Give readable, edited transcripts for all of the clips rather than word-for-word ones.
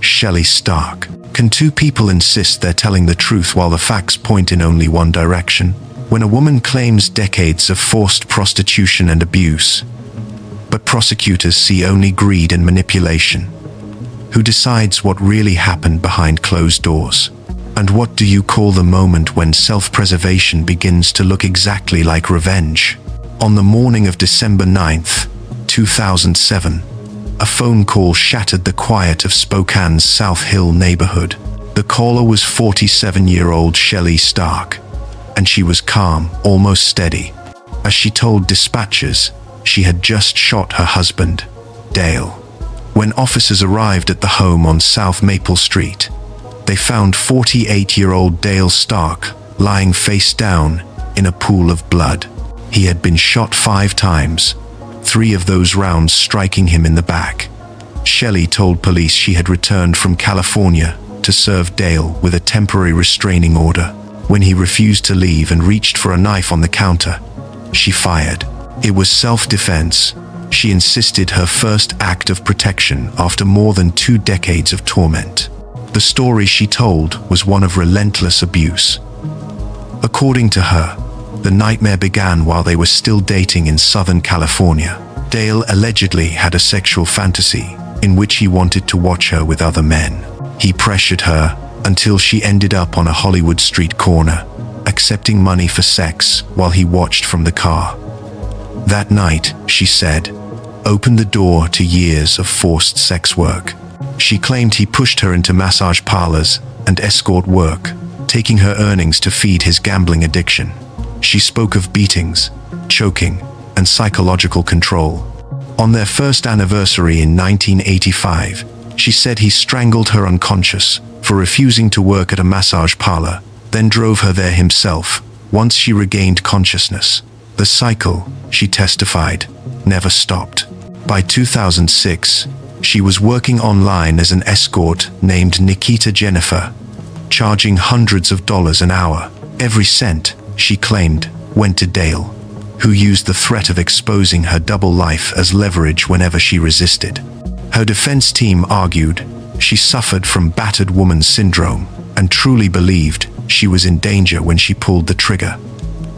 Shelley Stark. Can two people insist they're telling the truth while the facts point in only one direction? When a woman claims decades of forced prostitution and abuse, but prosecutors see only greed and manipulation, who decides what really happened behind closed doors? And what do you call the moment when self-preservation begins to look exactly like revenge? On the morning of December 9th, 2007, a phone call shattered the quiet of Spokane's South Hill neighborhood. The caller was 47-year-old Shelley Stark, and she was calm, almost steady. As she told dispatchers, she had just shot her husband, Dale. When officers arrived at the home on South Maple Street, they found 48-year-old Dale Stark lying face down in a pool of blood. He had been shot 5 times, 3 of those rounds striking him in the back. Shelley told police she had returned from California to serve Dale with a temporary restraining order. When he refused to leave and reached for a knife on the counter, she fired. It was self-defense. She insisted, her first act of protection after more than 2 decades of torment. The story she told was one of relentless abuse. According to her, the nightmare began while they were still dating in Southern California. Dale allegedly had a sexual fantasy in which he wanted to watch her with other men. He pressured her until she ended up on a Hollywood street corner, accepting money for sex while he watched from the car. That night, she said, opened the door to years of forced sex work. She claimed he pushed her into massage parlors and escort work, taking her earnings to feed his gambling addiction. She spoke of beatings, choking, and psychological control. On their first anniversary in 1985, she said he strangled her unconscious for refusing to work at a massage parlor, then drove her there himself once she regained consciousness. The cycle, she testified, never stopped. By 2006, she was working online as an escort named Nikita Jennifer, charging hundreds of dollars an hour. Every cent, she claimed, went to Dale, who used the threat of exposing her double life as leverage whenever she resisted. Her defense team argued she suffered from battered woman syndrome and truly believed she was in danger when she pulled the trigger.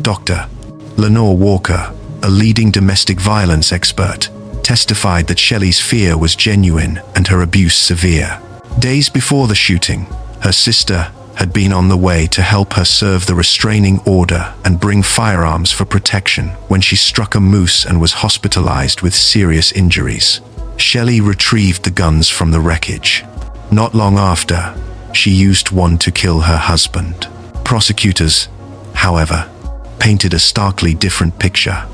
Dr. Lenore Walker, a leading domestic violence expert, testified that Shelley's fear was genuine and her abuse severe. Days before the shooting, her sister had been on the way to help her serve the restraining order and bring firearms for protection when she struck a moose and was hospitalized with serious injuries. Shelley retrieved the guns from the wreckage. Not long after, she used one to kill her husband. Prosecutors, however, painted a starkly different picture.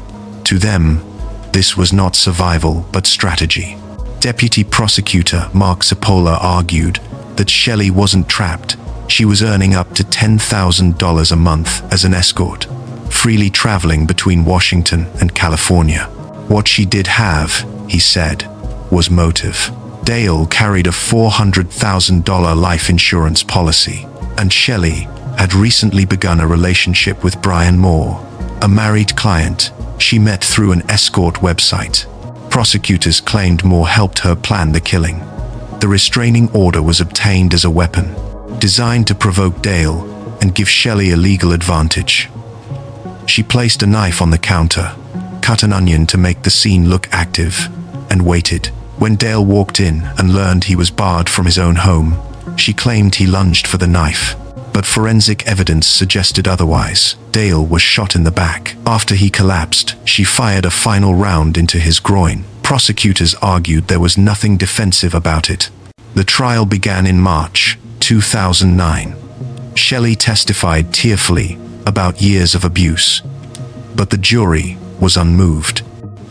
To them, this was not survival but strategy. Deputy Prosecutor Mark Cipolla argued that Shelley wasn't trapped. She was earning up to $10,000 a month as an escort, freely traveling between Washington and California. What she did have, he said, was motive. Dale carried a $400,000 life insurance policy, and Shelley had recently begun a relationship with Brian Moore, a married client she met through an escort website. Prosecutors claimed Moore helped her plan the killing. The restraining order was obtained as a weapon, designed to provoke Dale and give Shelley a legal advantage. She placed a knife on the counter, cut an onion to make the scene look active, and waited. When Dale walked in and learned he was barred from his own home, she claimed he lunged for the knife, but forensic evidence suggested otherwise. Dale was shot in the back. After he collapsed, she fired a final round into his groin. Prosecutors argued there was nothing defensive about it. The trial began in March 2009. Shelley testified tearfully about years of abuse, but the jury was unmoved.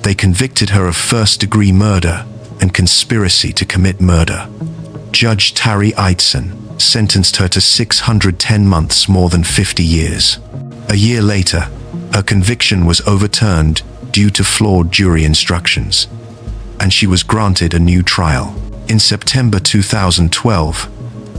They convicted her of first-degree murder and conspiracy to commit murder. Judge Tari Eitzen sentenced her to 610 months, more than 50 years. A year later, her conviction was overturned due to flawed jury instructions, and she was granted a new trial. In September 2012,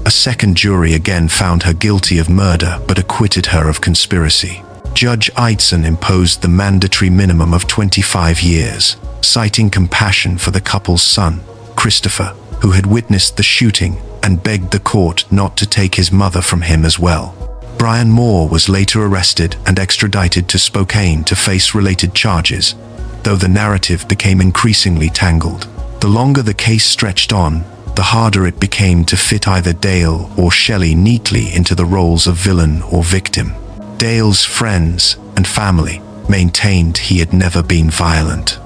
a second jury again found her guilty of murder but acquitted her of conspiracy. Judge Eitzen imposed the mandatory minimum of 25 years, citing compassion for the couple's son, Christopher. who had witnessed the shooting and begged the court not to take his mother from him as well. Brian Moore was later arrested and extradited to Spokane to face related charges, though the narrative became increasingly tangled. The longer the case stretched on, the harder it became to fit either Dale or Shelley neatly into the roles of villain or victim. Dale's friends and family maintained he had never been violent.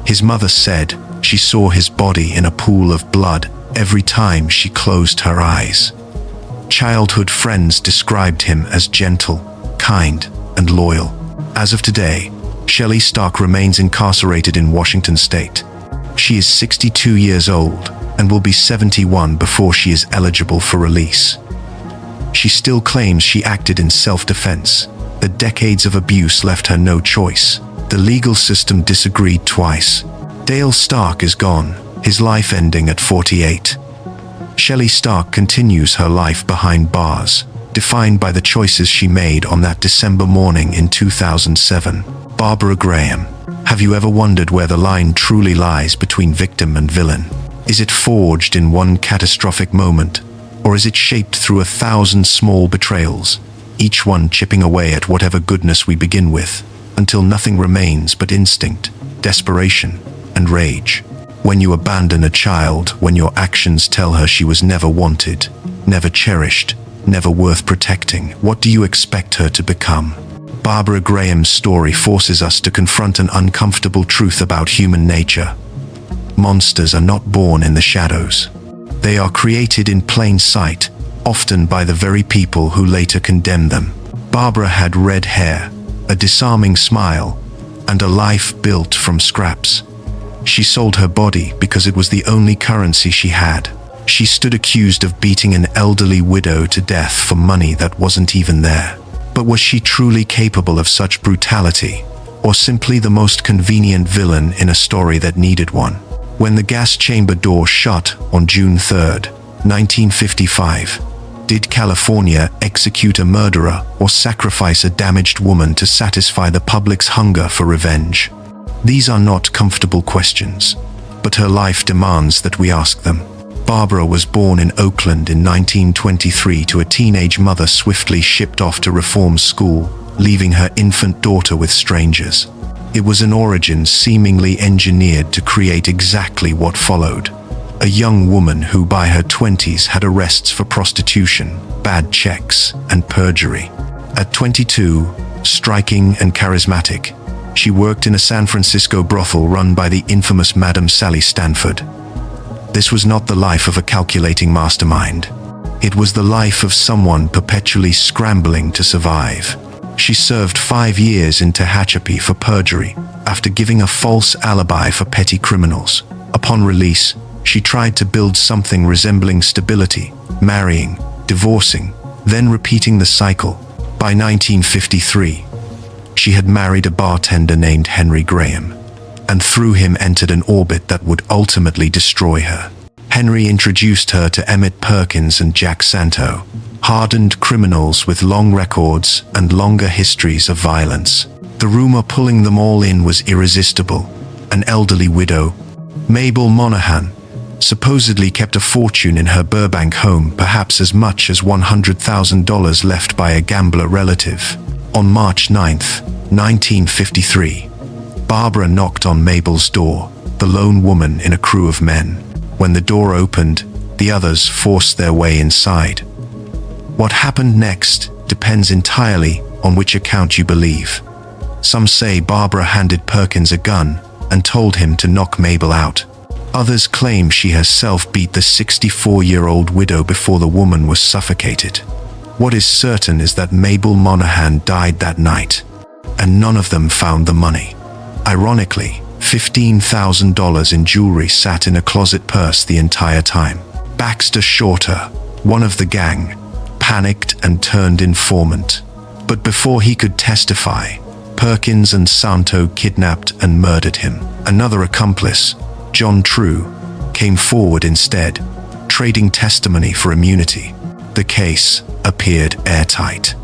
His mother said she saw his body in a pool of blood every time she closed her eyes. Childhood friends described him as gentle, kind, and loyal. As of today, Shelley Stark remains incarcerated in Washington state. She is 62 years old and will be 71 before she is eligible for release. She still claims she acted in self-defense. The decades of abuse left her no choice. The legal system disagreed twice. Dale Stark is gone, his life ending at 48. Shelley Stark continues her life behind bars, defined by the choices she made on that December morning in 2007. Barbara Graham, have you ever wondered where the line truly lies between victim and villain? Is it forged in one catastrophic moment, or is it shaped through 1,000 small betrayals, each one chipping away at whatever goodness we begin with, until nothing remains but instinct, desperation, and rage? When you abandon a child, when your actions tell her she was never wanted, never cherished, never worth protecting, what do you expect her to become? Barbara Graham's story forces us to confront an uncomfortable truth about human nature. Monsters are not born in the shadows. They are created in plain sight, often by the very people who later condemn them. Barbara had red hair, a disarming smile, and a life built from scraps. She sold her body because it was the only currency she had. She stood accused of beating an elderly widow to death for money that wasn't even there. But was she truly capable of such brutality, or simply the most convenient villain in a story that needed one? When the gas chamber door shut on June 3, 1955, did California execute a murderer or sacrifice a damaged woman to satisfy the public's hunger for revenge? These are not comfortable questions, but her life demands that we ask them. Barbara was born in Oakland in 1923 to a teenage mother swiftly shipped off to reform school, leaving her infant daughter with strangers. It was an origin seemingly engineered to create exactly what followed. A young woman who by her 20s had arrests for prostitution, bad checks, and perjury. At 22, striking and charismatic, she worked in a San Francisco brothel run by the infamous Madame Sally Stanford. This was not the life of a calculating mastermind. It was the life of someone perpetually scrambling to survive. She served 5 years in Tehachapi for perjury after giving a false alibi for petty criminals. Upon release, she tried to build something resembling stability, marrying, divorcing, then repeating the cycle. By 1953, she had married a bartender named Henry Graham, and through him entered an orbit that would ultimately destroy her. Henry introduced her to Emmett Perkins and Jack Santo, hardened criminals with long records and longer histories of violence. The rumor pulling them all in was irresistible. An elderly widow, Mabel Monahan, supposedly kept a fortune in her Burbank home, perhaps as much as $100,000 left by a gambler relative. On March 9, 1953, Barbara knocked on Mabel's door, the lone woman in a crew of men. When the door opened, the others forced their way inside. What happened next depends entirely on which account you believe. Some say Barbara handed Perkins a gun and told him to knock Mabel out. Others claim she herself beat the 64-year-old widow before the woman was suffocated. What is certain is that Mabel Monahan died that night, and none of them found the money. Ironically, $15,000 in jewelry sat in a closet purse the entire time. Baxter Shorter, one of the gang, panicked and turned informant. But before he could testify, Perkins and Santo kidnapped and murdered him. Another accomplice, John True, came forward instead, trading testimony for immunity. The case appeared airtight.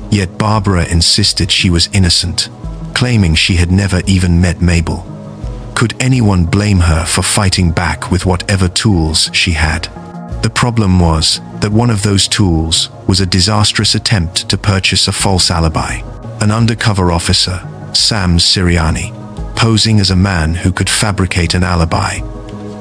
Yet Barbara insisted she was innocent, claiming she had never even met Mabel. Could anyone blame her for fighting back with whatever tools she had? The problem was that one of those tools was a disastrous attempt to purchase a false alibi. An undercover officer, Sam Siriani, posing as a man who could fabricate an alibi,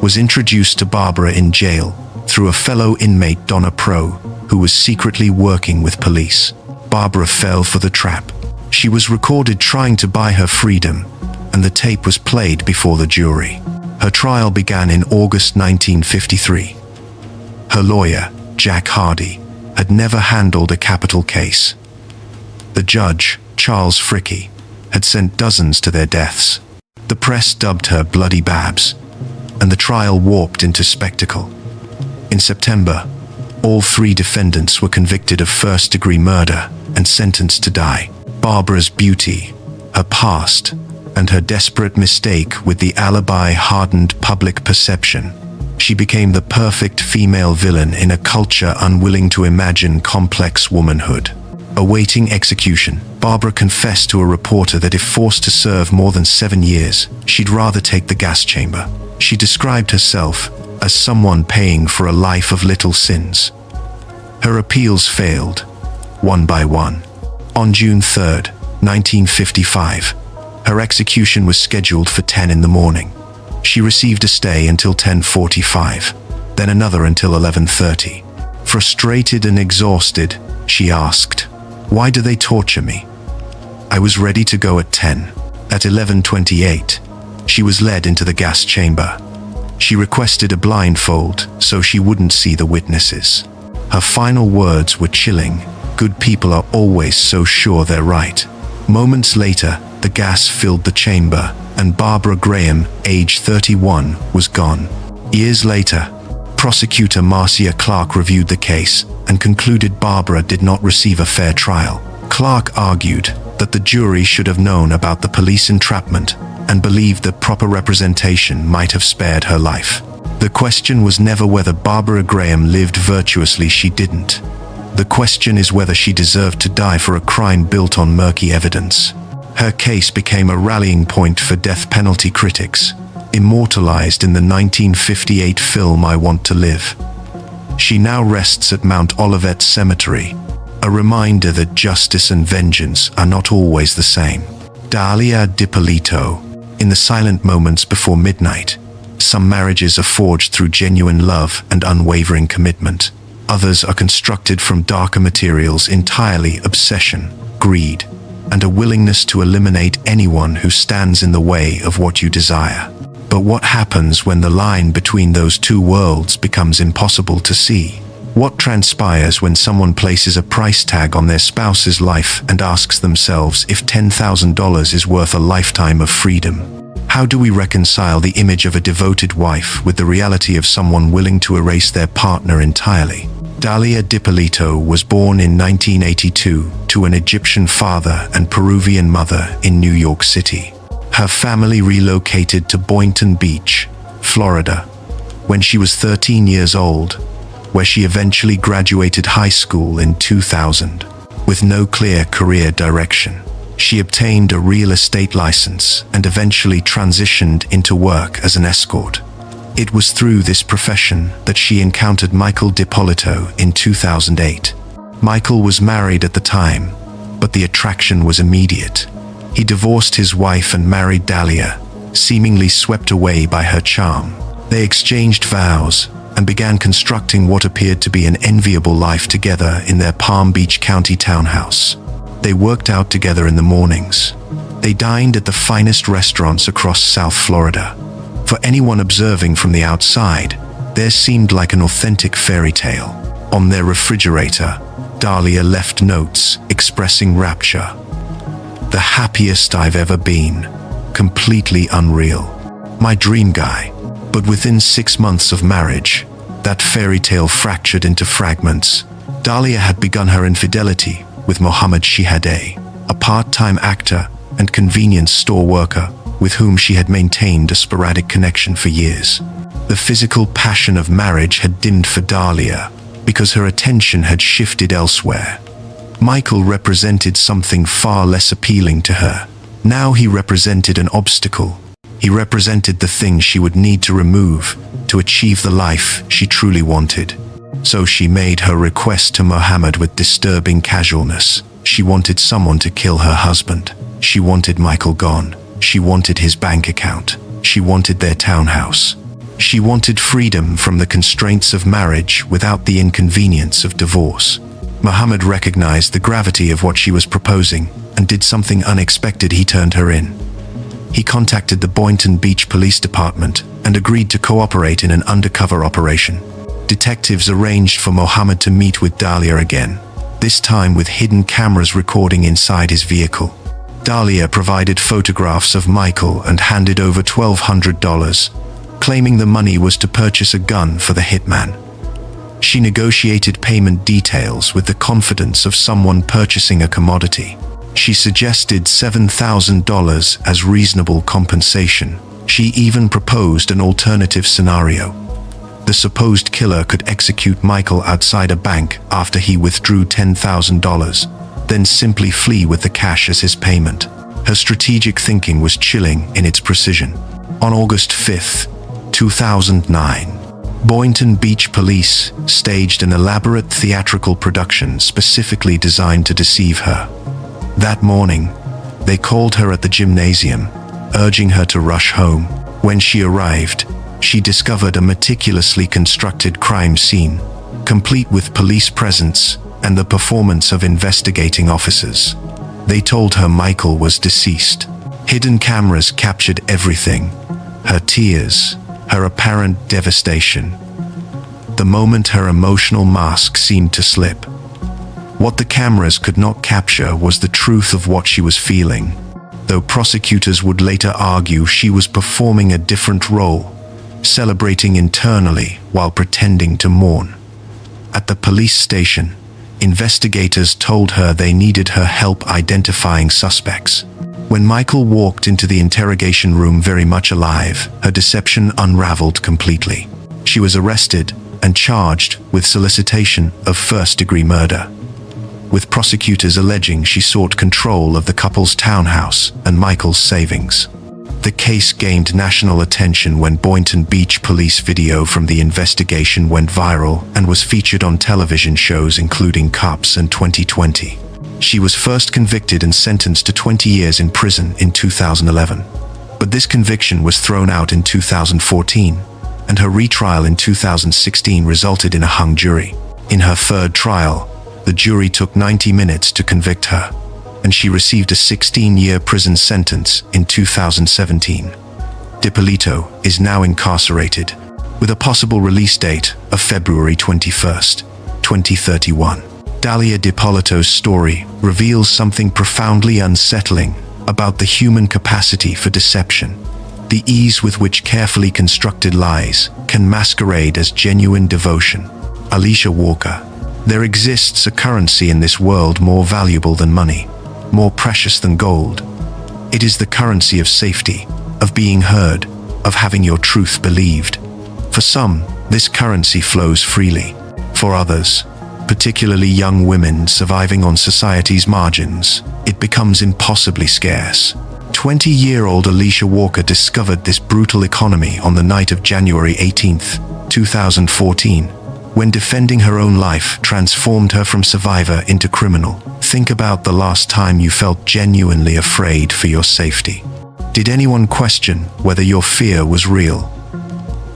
was introduced to Barbara in jail through a fellow inmate, Donna Pro, who was secretly working with police. Barbara fell for the trap. She was recorded trying to buy her freedom, and the tape was played before the jury. Her trial began in August 1953. Her lawyer, Jack Hardy, had never handled a capital case. The judge, Charles Fricke, had sent dozens to their deaths. The press dubbed her Bloody Babs, and the trial warped into spectacle. In September, all 3 defendants were convicted of first-degree murder and sentenced to die. Barbara's beauty, her past, and her desperate mistake with the alibi hardened public perception. She became the perfect female villain in a culture unwilling to imagine complex womanhood. Awaiting execution, Barbara confessed to a reporter that if forced to serve more than 7 years, she'd rather take the gas chamber. She described herself as someone paying for a life of little sins. Her appeals failed, one by one. On June 3, 1955, her execution was scheduled for 10 in the morning. She received a stay until 10:45, then another until 11:30. Frustrated and exhausted, she asked, "Why do they torture me? I was ready to go at 10. At 11:28, she was led into the gas chamber. She requested a blindfold so she wouldn't see the witnesses. Her final words were chilling. Good people are always so sure they're right. Moments later, the gas filled the chamber, and Barbara Graham, age 31, was gone. Years later, prosecutor Marcia Clark reviewed the case and concluded Barbara did not receive a fair trial. Clark argued that the jury should have known about the police entrapment and believed that proper representation might have spared her life. The question was never whether Barbara Graham lived virtuously. She didn't. The question is whether she deserved to die for a crime built on murky evidence. Her case became a rallying point for death penalty critics, immortalized in the 1958 film I Want to Live. She now rests at Mount Olivet Cemetery, a reminder that justice and vengeance are not always the same. Dalia Dippolito. In the silent moments before midnight, some marriages are forged through genuine love and unwavering commitment. Others are constructed from darker materials entirely: obsession, greed, and a willingness to eliminate anyone who stands in the way of what you desire. But what happens when the line between those two worlds becomes impossible to see? What transpires when someone places a price tag on their spouse's life and asks themselves if $10,000 is worth a lifetime of freedom? How do we reconcile the image of a devoted wife with the reality of someone willing to erase their partner entirely? Dalia Dippolito was born in 1982 to an Egyptian father and Peruvian mother in New York City. Her family relocated to Boynton Beach, Florida, when she was 13 years old, where she eventually graduated high school in 2000. With no clear career direction, she obtained a real estate license and eventually transitioned into work as an escort. It was through this profession that she encountered Michael Dippolito in 2008. Michael was married at the time, but the attraction was immediate. He divorced his wife and married Dalia, seemingly swept away by her charm. They exchanged vows and began constructing what appeared to be an enviable life together in their Palm Beach County townhouse. They worked out together in the mornings. They dined at the finest restaurants across South Florida. For anyone observing from the outside, theirs seemed like an authentic fairy tale. On their refrigerator, Dalia left notes expressing rapture. "The happiest I've ever been. Completely unreal. My dream guy." But within 6 months of marriage, that fairy tale fractured into fragments. Dalia had begun her infidelity with Mohammed Shihadeh, a part-time actor and convenience store worker with whom she had maintained a sporadic connection for years. The physical passion of marriage had dimmed for Dalia because her attention had shifted elsewhere. Michael represented something far less appealing to her. Now he represented an obstacle. He represented the thing she would need to remove to achieve the life she truly wanted. So she made her request to Mohammed with disturbing casualness. She wanted someone to kill her husband. She wanted Michael gone. She wanted his bank account. She wanted their townhouse. She wanted freedom from the constraints of marriage without the inconvenience of divorce. Mohammed recognized the gravity of what she was proposing and did something unexpected. He turned her in. He contacted the Boynton Beach Police Department and agreed to cooperate in an undercover operation. Detectives arranged for Mohammed to meet with Dalia again, this time with hidden cameras recording inside his vehicle. Dalia provided photographs of Michael and handed over $1,200, claiming the money was to purchase a gun for the hitman. She negotiated payment details with the confidence of someone purchasing a commodity. She suggested $7,000 as reasonable compensation. She even proposed an alternative scenario. The supposed killer could execute Michael outside a bank after he withdrew $10,000, then simply flee with the cash as his payment. Her strategic thinking was chilling in its precision. On August 5, 2009, Boynton Beach Police staged an elaborate theatrical production specifically designed to deceive her. That morning, they called her at the gymnasium, urging her to rush home. When she arrived, she discovered a meticulously constructed crime scene, complete with police presence and the performance of investigating officers. They told her Michael was deceased. Hidden cameras captured everything: her tears, her apparent devastation. The moment her emotional mask seemed to slip. What the cameras could not capture was the truth of what she was feeling, though prosecutors would later argue she was performing a different role, celebrating internally while pretending to mourn. At the police station, investigators told her they needed her help identifying suspects. When Michael walked into the interrogation room very much alive, her deception unraveled completely. She was arrested and charged with solicitation of first-degree murder, with prosecutors alleging she sought control of the couple's townhouse and Michael's savings. The case gained national attention when Boynton Beach Police video from the investigation went viral and was featured on television shows including Cops and 2020. She was first convicted and sentenced to 20 years in prison in 2011. But this conviction was thrown out in 2014, and her retrial in 2016 resulted in a hung jury. In her third trial, the jury took 90 minutes to convict her, and she received a 16-year prison sentence in 2017. Dippolito is now incarcerated, with a possible release date of February 21, 2031. Dalia Dippolito's story reveals something profoundly unsettling about the human capacity for deception, the ease with which carefully constructed lies can masquerade as genuine devotion. Alicia Walker: there exists a currency in this world more valuable than money, more precious than gold. It is the currency of safety, of being heard, of having your truth believed. For some, this currency flows freely. For others, particularly young women surviving on society's margins, it becomes impossibly scarce. 20-year-old Alicia Walker discovered this brutal economy on the night of January 18, 2014, when defending her own life transformed her from survivor into criminal. Think about the last time you felt genuinely afraid for your safety. Did anyone question whether your fear was real?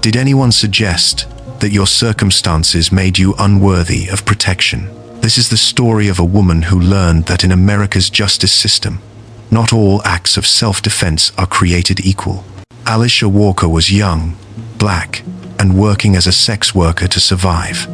Did anyone suggest that your circumstances made you unworthy of protection? This is the story of a woman who learned that in America's justice system, not all acts of self-defense are created equal. Alicia Walker was young, black, and working as a sex worker to survive.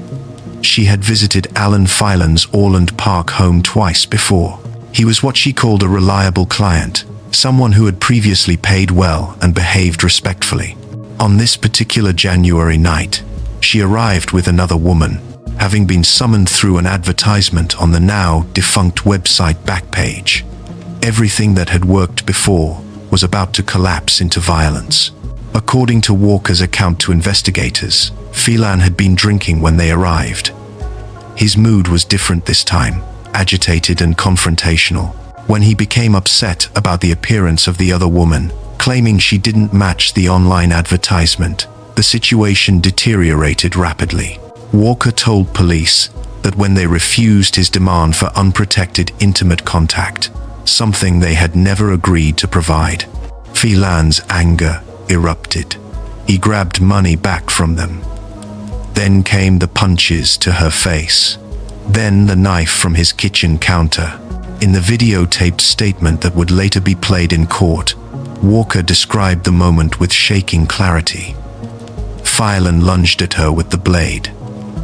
She had visited Alan Filan's Orland Park home twice before. He was what she called a reliable client, someone who had previously paid well and behaved respectfully. On this particular January night, she arrived with another woman, having been summoned through an advertisement on the now defunct website Backpage. Everything that had worked before was about to collapse into violence. According to Walker's account to investigators, Filan had been drinking when they arrived. His mood was different this time, agitated and confrontational. When he became upset about the appearance of the other woman, Claiming she didn't match the online advertisement, the situation deteriorated rapidly. Walker told police that when they refused his demand for unprotected intimate contact, something they had never agreed to provide, Phelan's anger erupted. He grabbed money back from them. Then came the punches to her face. Then the knife from his kitchen counter. In the videotaped statement that would later be played in court, Walker described the moment with shaking clarity. Phelan lunged at her with the blade.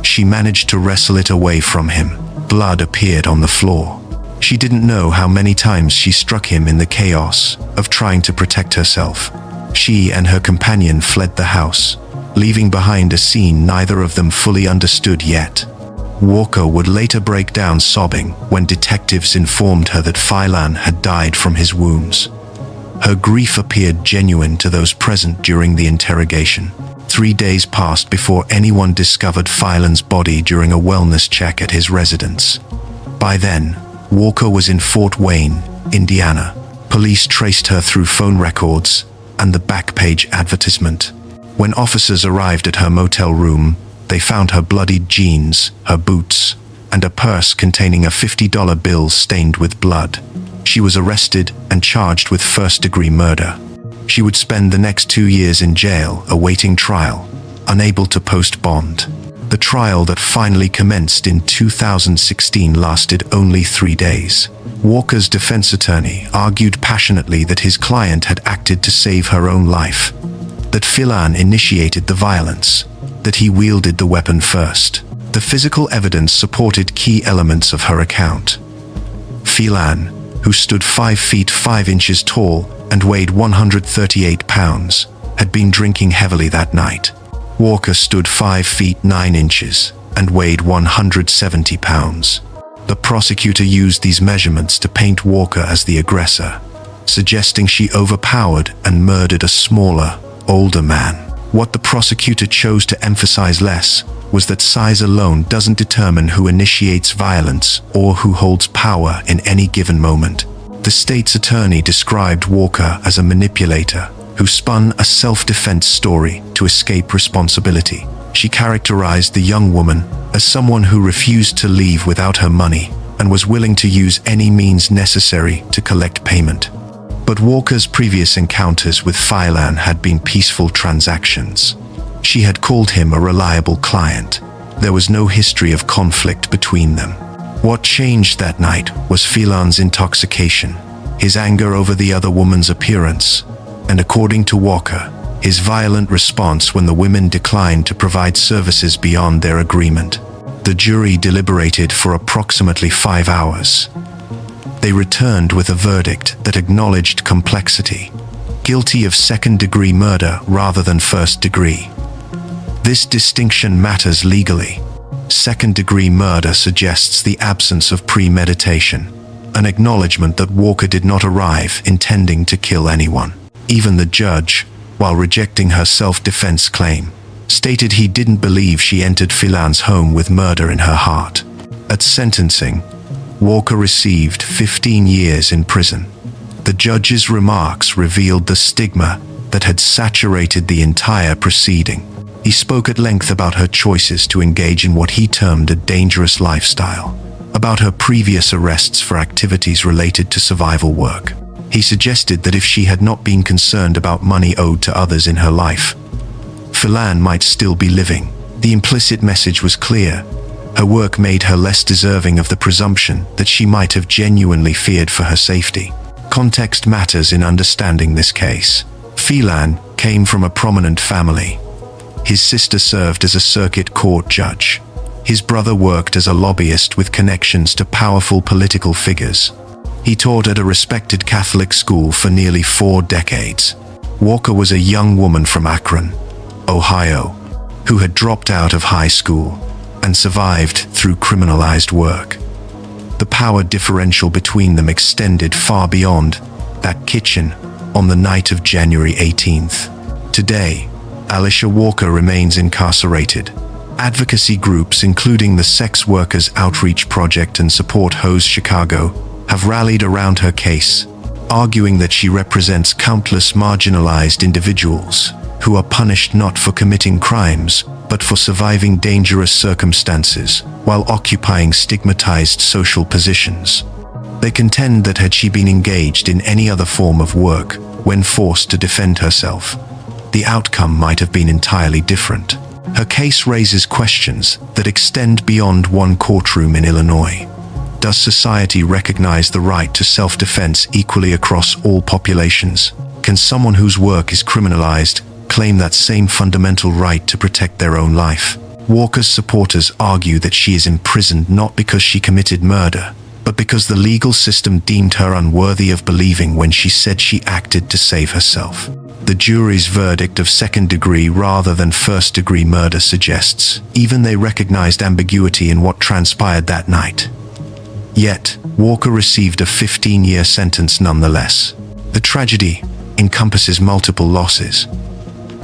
She managed to wrestle it away from him. Blood appeared on the floor. She didn't know how many times she struck him in the chaos of trying to protect herself. She and her companion fled the house, leaving behind a scene neither of them fully understood yet. Walker would later break down sobbing when detectives informed her that Phelan had died from his wounds. Her grief appeared genuine to those present during the interrogation. 3 days passed before anyone discovered Phelan's body during a wellness check at his residence. By then, Walker was in Fort Wayne, Indiana. Police traced her through phone records and the back-page advertisement. When officers arrived at her motel room, they found her bloodied jeans, her boots, and a purse containing a $50 bill stained with blood. She was arrested and charged with first-degree murder. She would spend the next 2 years in jail awaiting trial, unable to post bond. The trial that finally commenced in 2016 lasted only 3 days. Walker's defense attorney argued passionately that his client had acted to save her own life, that Phelan initiated the violence, that he wielded the weapon first. The physical evidence supported key elements of her account. Phelan, who stood 5 feet 5 inches tall and weighed 138 pounds, had been drinking heavily that night. Walker stood 5 feet 9 inches and weighed 170 pounds. The prosecutor used these measurements to paint Walker as the aggressor, suggesting she overpowered and murdered a smaller, older man. What the prosecutor chose to emphasize less was that size alone doesn't determine who initiates violence or who holds power in any given moment. The state's attorney described Walker as a manipulator who spun a self-defense story to escape responsibility. She characterized the young woman as someone who refused to leave without her money and was willing to use any means necessary to collect payment. But Walker's previous encounters with Phelan had been peaceful transactions. She had called him a reliable client. There was no history of conflict between them. What changed that night was Phelan's intoxication, his anger over the other woman's appearance, and according to Walker, his violent response when the women declined to provide services beyond their agreement. The jury deliberated for approximately 5 hours. They returned with a verdict that acknowledged complexity, guilty of second-degree murder rather than first-degree. This distinction matters legally. Second-degree murder suggests the absence of premeditation, an acknowledgement that Walker did not arrive intending to kill anyone. Even the judge, while rejecting her self-defense claim, stated he didn't believe she entered Phelan's home with murder in her heart. At sentencing, Walker received 15 years in prison. The judge's remarks revealed the stigma that had saturated the entire proceeding. He spoke at length about her choices to engage in what he termed a dangerous lifestyle, about her previous arrests for activities related to survival work. He suggested that if she had not been concerned about money owed to others in her life, Phelan might still be living. The implicit message was clear. Her work made her less deserving of the presumption that she might have genuinely feared for her safety. Context matters in understanding this case. Phelan came from a prominent family. His sister served as a circuit court judge. His brother worked as a lobbyist with connections to powerful political figures. He taught at a respected Catholic school for nearly 4 decades. Walker was a young woman from Akron, Ohio, who had dropped out of high school and survived through criminalized work. The power differential between them extended far beyond that kitchen on the night of January 18th. Today, Alicia Walker remains incarcerated. Advocacy groups including the Sex Workers Outreach Project and Support Hose Chicago have rallied around her case, arguing that she represents countless marginalized individuals who are punished not for committing crimes, but for surviving dangerous circumstances while occupying stigmatized social positions. They contend that had she been engaged in any other form of work when forced to defend herself, the outcome might have been entirely different. Her case raises questions that extend beyond one courtroom in Illinois. Does society recognize the right to self-defense equally across all populations? Can someone whose work is criminalized claim that same fundamental right to protect their own life? Walker's supporters argue that she is imprisoned not because she committed murder, but because the legal system deemed her unworthy of believing when she said she acted to save herself. The jury's verdict of second-degree rather than first-degree murder suggests even they recognized ambiguity in what transpired that night. Yet, Walker received a 15-year sentence nonetheless. The tragedy encompasses multiple losses.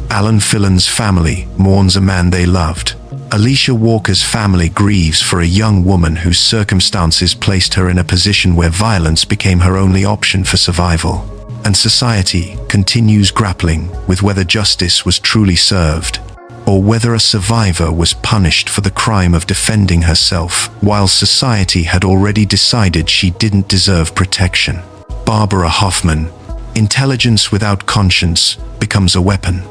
Alan Fillan's family mourns a man they loved. Alicia Walker's family grieves for a young woman whose circumstances placed her in a position where violence became her only option for survival. And society continues grappling with whether justice was truly served, or whether a survivor was punished for the crime of defending herself, while society had already decided she didn't deserve protection. Barbara Hoffman, intelligence without conscience becomes a weapon.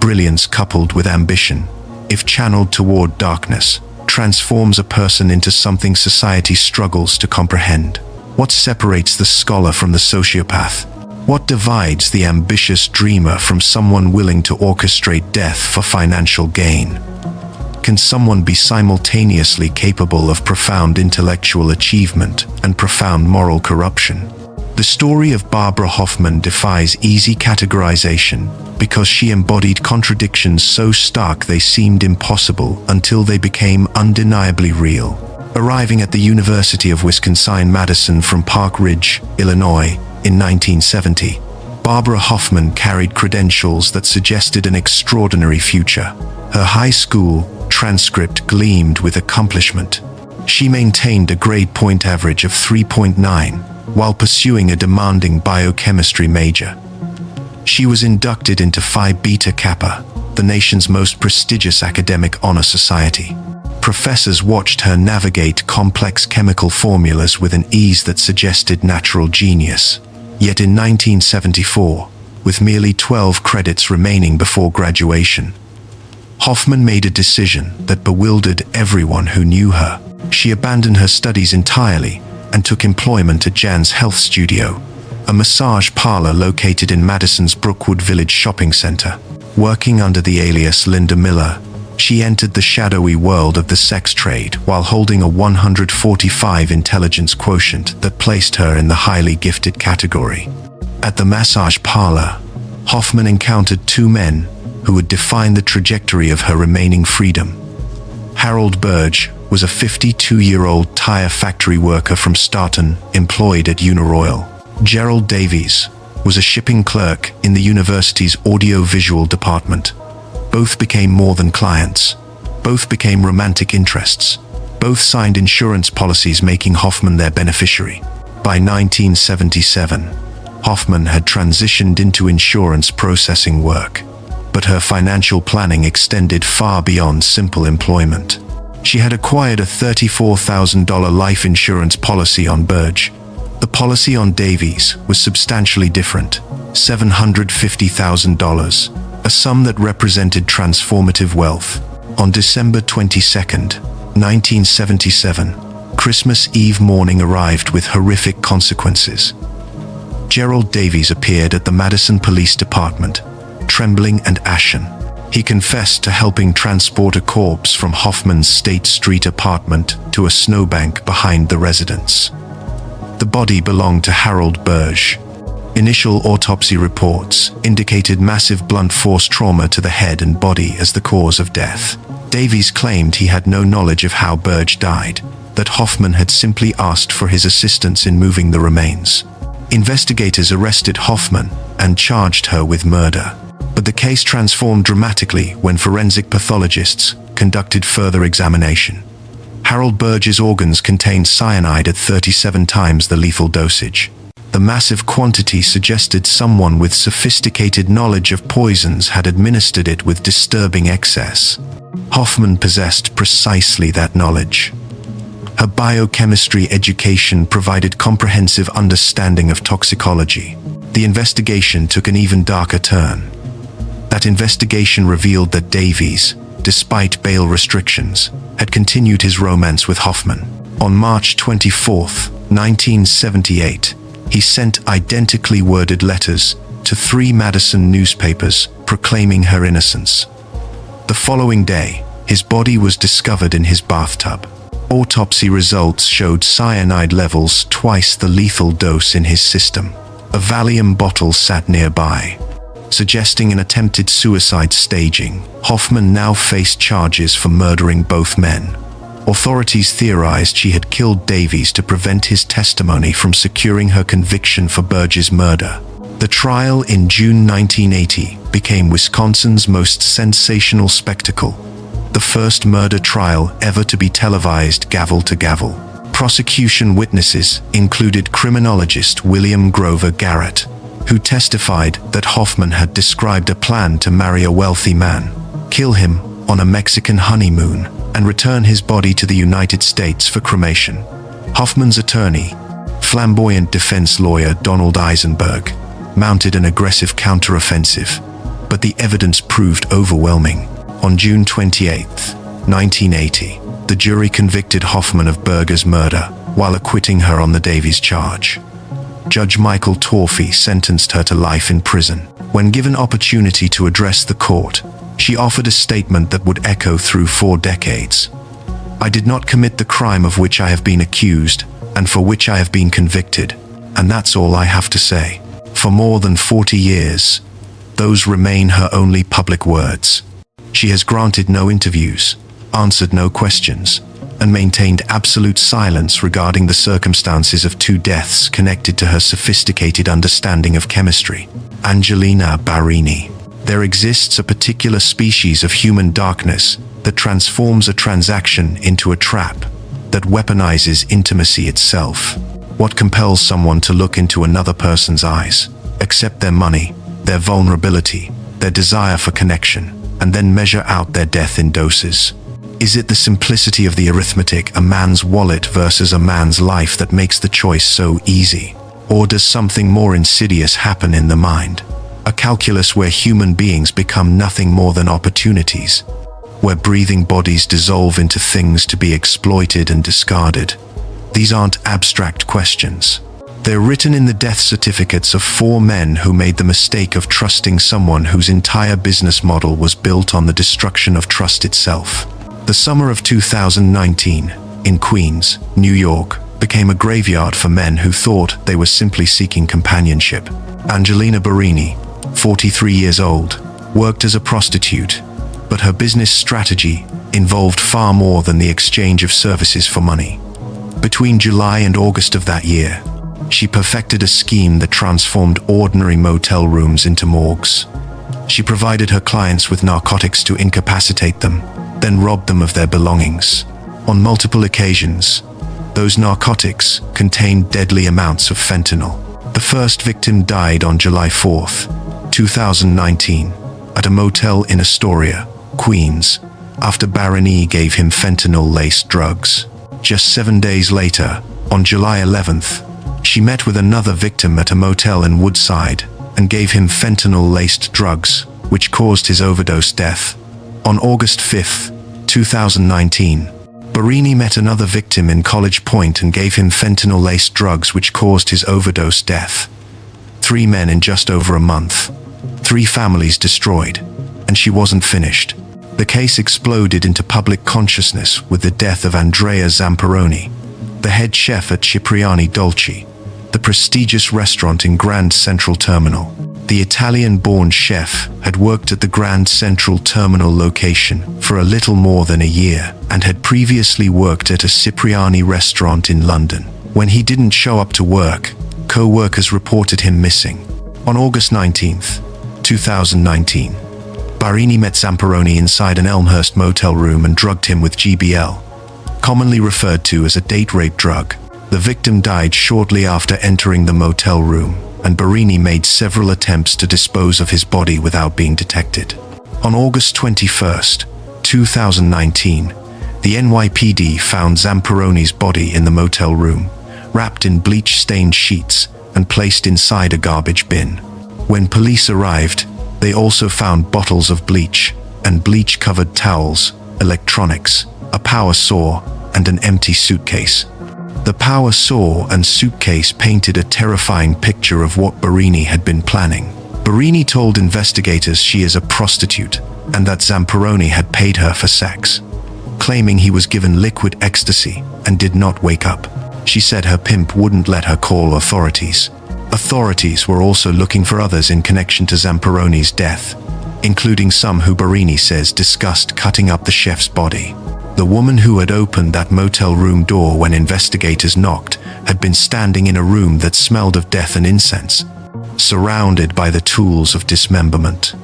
Brilliance coupled with ambition, if channeled toward darkness, transforms a person into something society struggles to comprehend. What separates the scholar from the sociopath? What divides the ambitious dreamer from someone willing to orchestrate death for financial gain? Can someone be simultaneously capable of profound intellectual achievement and profound moral corruption? The story of Barbara Hoffman defies easy categorization because she embodied contradictions so stark they seemed impossible until they became undeniably real. Arriving at the University of Wisconsin-Madison from Park Ridge, Illinois, in 1970, Barbara Hoffman carried credentials that suggested an extraordinary future. Her high school transcript gleamed with accomplishment. She maintained a grade point average of 3.9 while pursuing a demanding biochemistry major. She was inducted into Phi Beta Kappa, the nation's most prestigious academic honor society. Professors watched her navigate complex chemical formulas with an ease that suggested natural genius. Yet in 1974, with merely 12 credits remaining before graduation, Hoffman made a decision that bewildered everyone who knew her. She abandoned her studies entirely and took employment at Jan's Health Studio, a massage parlor located in Madison's Brookwood Village shopping center. Working under the alias Linda Miller, she entered the shadowy world of the sex trade while holding a 145 intelligence quotient that placed her in the highly gifted category. At the massage parlor, Hoffman encountered two men who would define the trajectory of her remaining freedom. Harold Burge was a 52-year-old tire factory worker from Staunton, employed at Uniroyal. Gerald Davies was a shipping clerk in the university's audio-visual department. Both became more than clients. Both became romantic interests. Both signed insurance policies, making Hoffman their beneficiary. By 1977, Hoffman had transitioned into insurance processing work, but her financial planning extended far beyond simple employment. She had acquired a $34,000 life insurance policy on Burge. The policy on Davies was substantially different, $750,000, a sum that represented transformative wealth. On December 22, 1977, Christmas Eve morning arrived with horrific consequences. Gerald Davies appeared at the Madison Police Department, trembling and ashen. He confessed to helping transport a corpse from Hoffman's State Street apartment to a snowbank behind the residence. The body belonged to Harold Burge. Initial autopsy reports indicated massive blunt force trauma to the head and body as the cause of death. Davies claimed he had no knowledge of how Burge died, that Hoffman had simply asked for his assistance in moving the remains. Investigators arrested Hoffman and charged her with murder. But the case transformed dramatically when forensic pathologists conducted further examination. Harold Burge's organs contained cyanide at 37 times the lethal dosage. The massive quantity suggested someone with sophisticated knowledge of poisons had administered it with disturbing excess. Hoffman possessed precisely that knowledge. Her biochemistry education provided comprehensive understanding of toxicology. The investigation took an even darker turn. That investigation revealed that Davies, despite bail restrictions, had continued his romance with Hoffman. On March 24, 1978, he sent identically worded letters to 3 Madison newspapers proclaiming her innocence. The following day, his body was discovered in his bathtub. Autopsy results showed cyanide levels twice the lethal dose in his system. A Valium bottle sat nearby, suggesting an attempted suicide staging. Hoffman now faced charges for murdering both men. Authorities theorized she had killed Davies to prevent his testimony from securing her conviction for Burge's murder. The trial in June 1980 became Wisconsin's most sensational spectacle, the first murder trial ever to be televised gavel to gavel. Prosecution witnesses included criminologist William Grover Garrett, who testified that Hoffman had described a plan to marry a wealthy man, kill him on a Mexican honeymoon, and return his body to the United States for cremation. Hoffman's attorney, flamboyant defense lawyer Donald Eisenberg, mounted an aggressive counteroffensive, but the evidence proved overwhelming. On June 28, 1980, the jury convicted Hoffman of Burge's murder while acquitting her on the Davies charge. Judge Michael Torphy sentenced her to life in prison. When given opportunity to address the court, she offered a statement that would echo through 4 decades. "I did not commit the crime of which I have been accused and for which I have been convicted, and that's all I have to say." For more than 40 years, those remain her only public words. She has granted no interviews, answered no questions, and maintained absolute silence regarding the circumstances of 2 deaths connected to her sophisticated understanding of chemistry. Angelina Barini. There exists a particular species of human darkness that transforms a transaction into a trap, that weaponizes intimacy itself. What compels someone to look into another person's eyes, accept their money, their vulnerability, their desire for connection, and then measure out their death in doses? Is it the simplicity of the arithmetic, a man's wallet versus a man's life, that makes the choice so easy? Or does something more insidious happen in the mind? A calculus where human beings become nothing more than opportunities, where breathing bodies dissolve into things to be exploited and discarded. These aren't abstract questions. They're written in the death certificates of 4 men who made the mistake of trusting someone whose entire business model was built on the destruction of trust itself. The summer of 2019, in Queens, New York, became a graveyard for men who thought they were simply seeking companionship. Angelina Barini, 43 years old, worked as a prostitute, but her business strategy involved far more than the exchange of services for money. Between July and August of that year, she perfected a scheme that transformed ordinary motel rooms into morgues. She provided her clients with narcotics to incapacitate them, then robbed them of their belongings. On multiple occasions, those narcotics contained deadly amounts of fentanyl. The first victim died on July 4, 2019, at a motel in Astoria, Queens, after Barini gave him fentanyl-laced drugs. Just 7 days later, on July 11th, she met with another victim at a motel in Woodside and gave him fentanyl-laced drugs, which caused his overdose death. On August 5, 2019, Barini met another victim in College Point and gave him fentanyl-laced drugs, which caused his overdose death. 3 men in just over a month, 3 families destroyed, and she wasn't finished. The case exploded into public consciousness with the death of Andrea Zamperoni, the head chef at Cipriani Dolci, the prestigious restaurant in Grand Central Terminal. The Italian-born chef had worked at the Grand Central Terminal location for a little more than a year and had previously worked at a Cipriani restaurant in London. When he didn't show up to work, co-workers reported him missing. On August 19, 2019, Barini met Zamperoni inside an Elmhurst motel room and drugged him with GBL, commonly referred to as a date rape drug. The victim died shortly after entering the motel room, and Barini made several attempts to dispose of his body without being detected. On August 21st, 2019, the NYPD found Zamperoni's body in the motel room, wrapped in bleach-stained sheets and placed inside a garbage bin. When police arrived, they also found bottles of bleach and bleach-covered towels, electronics, a power saw, and an empty suitcase. The power saw and suitcase painted a terrifying picture of what Barini had been planning. Barini told investigators she is a prostitute and that Zamperoni had paid her for sex, claiming he was given liquid ecstasy and did not wake up. She said her pimp wouldn't let her call authorities. Authorities were also looking for others in connection to Zamperoni's death, including some who Barini says discussed cutting up the chef's body. The woman who had opened that motel room door when investigators knocked had been standing in a room that smelled of death and incense, surrounded by the tools of dismemberment,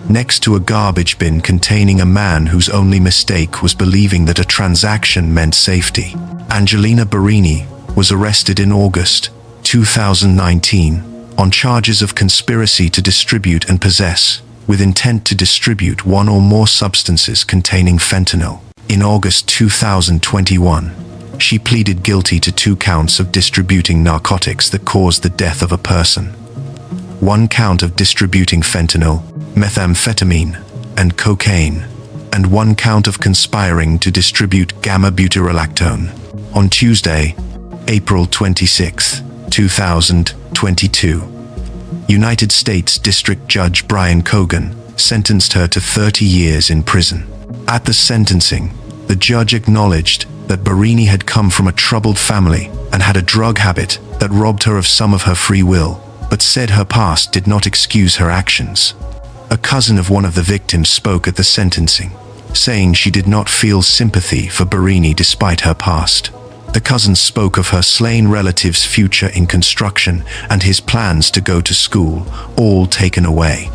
next to a garbage bin containing a man whose only mistake was believing that a transaction meant safety. Angelina Barini was arrested in August 2019 on charges of conspiracy to distribute and possess, with intent to distribute one or more substances containing fentanyl. In August 2021, she pleaded guilty to 2 counts of distributing narcotics that caused the death of a person, 1 count of distributing fentanyl, methamphetamine, and cocaine, and 1 count of conspiring to distribute gamma-butyrolactone. On Tuesday, April 26, 2022, United States District Judge Brian Cogan sentenced her to 30 years in prison. At the sentencing, the judge acknowledged that Barini had come from a troubled family and had a drug habit that robbed her of some of her free will, but said her past did not excuse her actions. A cousin of one of the victims spoke at the sentencing, saying she did not feel sympathy for Barini despite her past. The cousin spoke of her slain relative's future in construction and his plans to go to school, all taken away.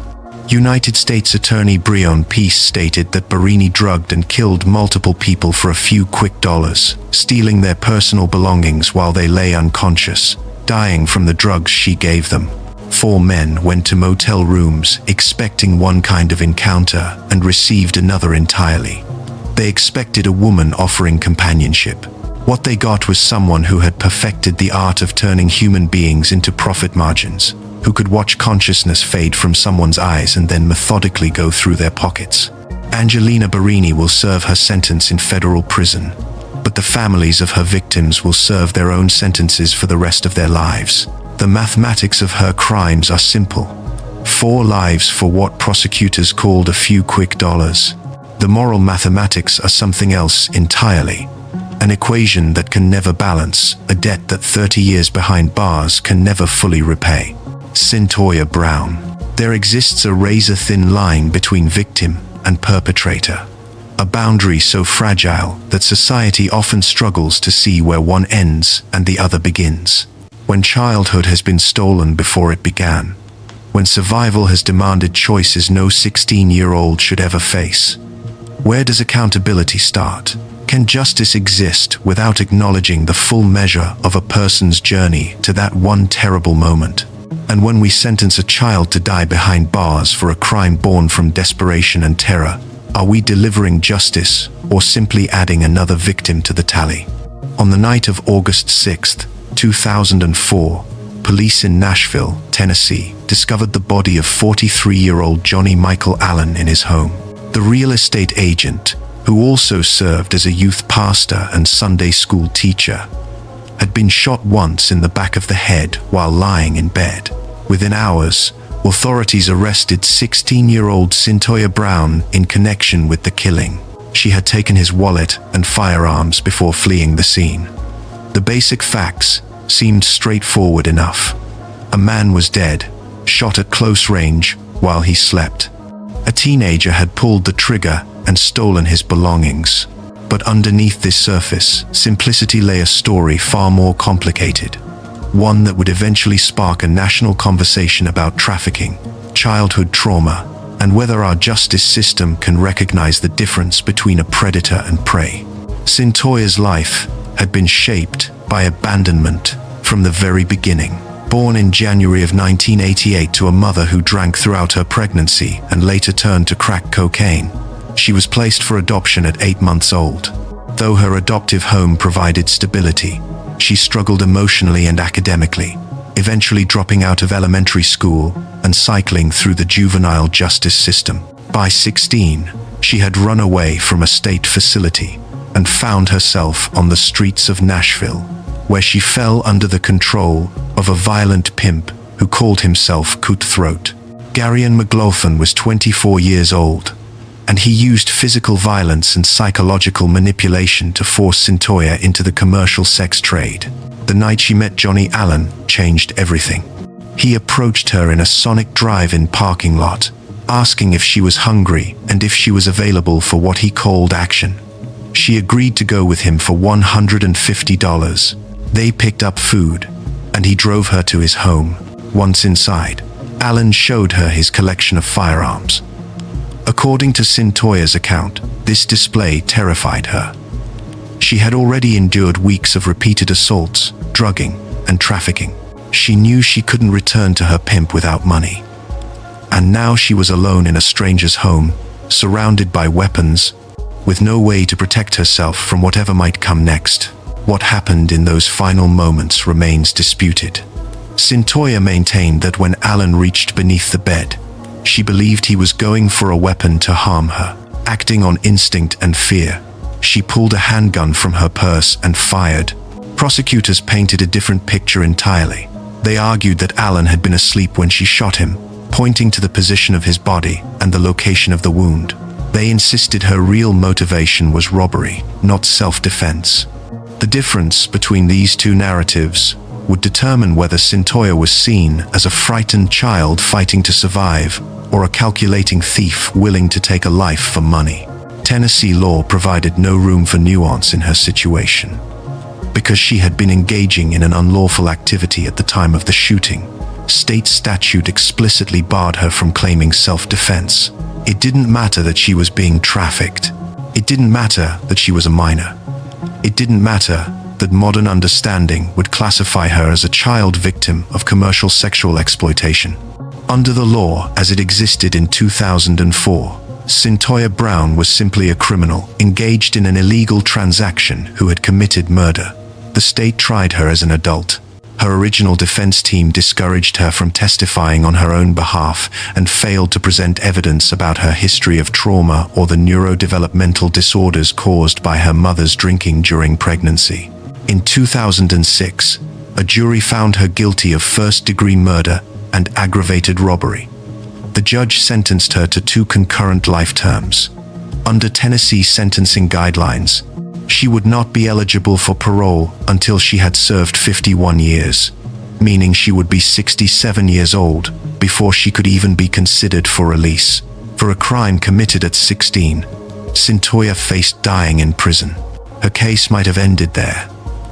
United States Attorney Breon Peace stated that Barini drugged and killed multiple people for a few quick dollars, stealing their personal belongings while they lay unconscious, dying from the drugs she gave them. 4 men went to motel rooms expecting one kind of encounter and received another entirely. They expected a woman offering companionship. What they got was someone who had perfected the art of turning human beings into profit margins, who could watch consciousness fade from someone's eyes and then methodically go through their pockets. Angelina Barini will serve her sentence in federal prison, but the families of her victims will serve their own sentences for the rest of their lives. The mathematics of her crimes are simple. 4 lives for what prosecutors called a few quick dollars. The moral mathematics are something else entirely. An equation that can never balance, a debt that 30 years behind bars can never fully repay. Cyntoia Brown. There exists a razor-thin line between victim and perpetrator, a boundary so fragile that society often struggles to see where one ends and the other begins. When childhood has been stolen before it began, when survival has demanded choices no 16-year-old should ever face, where does accountability start? Can justice exist without acknowledging the full measure of a person's journey to that one terrible moment? And when we sentence a child to die behind bars for a crime born from desperation and terror, are we delivering justice or simply adding another victim to the tally? On the night of August 6, 2004, police in Nashville, Tennessee, discovered the body of 43-year-old Johnny Michael Allen in his home. The real estate agent, who also served as a youth pastor and Sunday school teacher, had been shot once in the back of the head while lying in bed. Within hours, authorities arrested 16-year-old Cyntoia Brown in connection with the killing. She had taken his wallet and firearms before fleeing the scene. The basic facts seemed straightforward enough. A man was dead, shot at close range while he slept. A teenager had pulled the trigger and stolen his belongings. But underneath this surface simplicity lay a story far more complicated, one that would eventually spark a national conversation about trafficking, childhood trauma, and whether our justice system can recognize the difference between a predator and prey. Cyntoia's life had been shaped by abandonment from the very beginning. Born in January of 1988 to a mother who drank throughout her pregnancy and later turned to crack cocaine, she was placed for adoption at 8 months old. Though her adoptive home provided stability, she struggled emotionally and academically, eventually dropping out of elementary school and cycling through the juvenile justice system. By 16, she had run away from a state facility and found herself on the streets of Nashville, where she fell under the control of a violent pimp who called himself Cutthroat. Garion McLaughlin was 24 years old, and he used physical violence and psychological manipulation to force Cyntoia into the commercial sex trade. The night she met Johnny Allen changed everything. He approached her in a Sonic drive-in parking lot, asking if she was hungry and if she was available for what he called action. She agreed to go with him for $150. They picked up food, and he drove her to his home. Once inside, Allen showed her his collection of firearms. According to Cyntoia's account, this display terrified her. She had already endured weeks of repeated assaults, drugging, and trafficking. She knew she couldn't return to her pimp without money. And now she was alone in a stranger's home, surrounded by weapons, with no way to protect herself from whatever might come next. What happened in those final moments remains disputed. Cyntoia maintained that when Allen reached beneath the bed, she believed he was going for a weapon to harm her. Acting on instinct and fear, she pulled a handgun from her purse and fired. Prosecutors painted a different picture entirely. They argued that Allen had been asleep when she shot him, pointing to the position of his body and the location of the wound. They insisted her real motivation was robbery, not self-defense. The difference between these two narratives would determine whether Cyntoia was seen as a frightened child fighting to survive or a calculating thief willing to take a life for money. Tennessee law provided no room for nuance in her situation. Because she had been engaging in an unlawful activity at the time of the shooting, state statute explicitly barred her from claiming self-defense. It didn't matter that she was being trafficked. It didn't matter that she was a minor. It didn't matter that modern understanding would classify her as a child victim of commercial sexual exploitation. Under the law as it existed in 2004, Cyntoia Brown was simply a criminal engaged in an illegal transaction who had committed murder. The state tried her as an adult. Her original defense team discouraged her from testifying on her own behalf and failed to present evidence about her history of trauma or the neurodevelopmental disorders caused by her mother's drinking during pregnancy. In 2006, a jury found her guilty of first-degree murder and aggravated robbery. The judge sentenced her to 2 concurrent life terms. Under Tennessee sentencing guidelines, she would not be eligible for parole until she had served 51 years, meaning she would be 67 years old before she could even be considered for release. For a crime committed at 16, Cyntoia faced dying in prison. Her case might have ended there,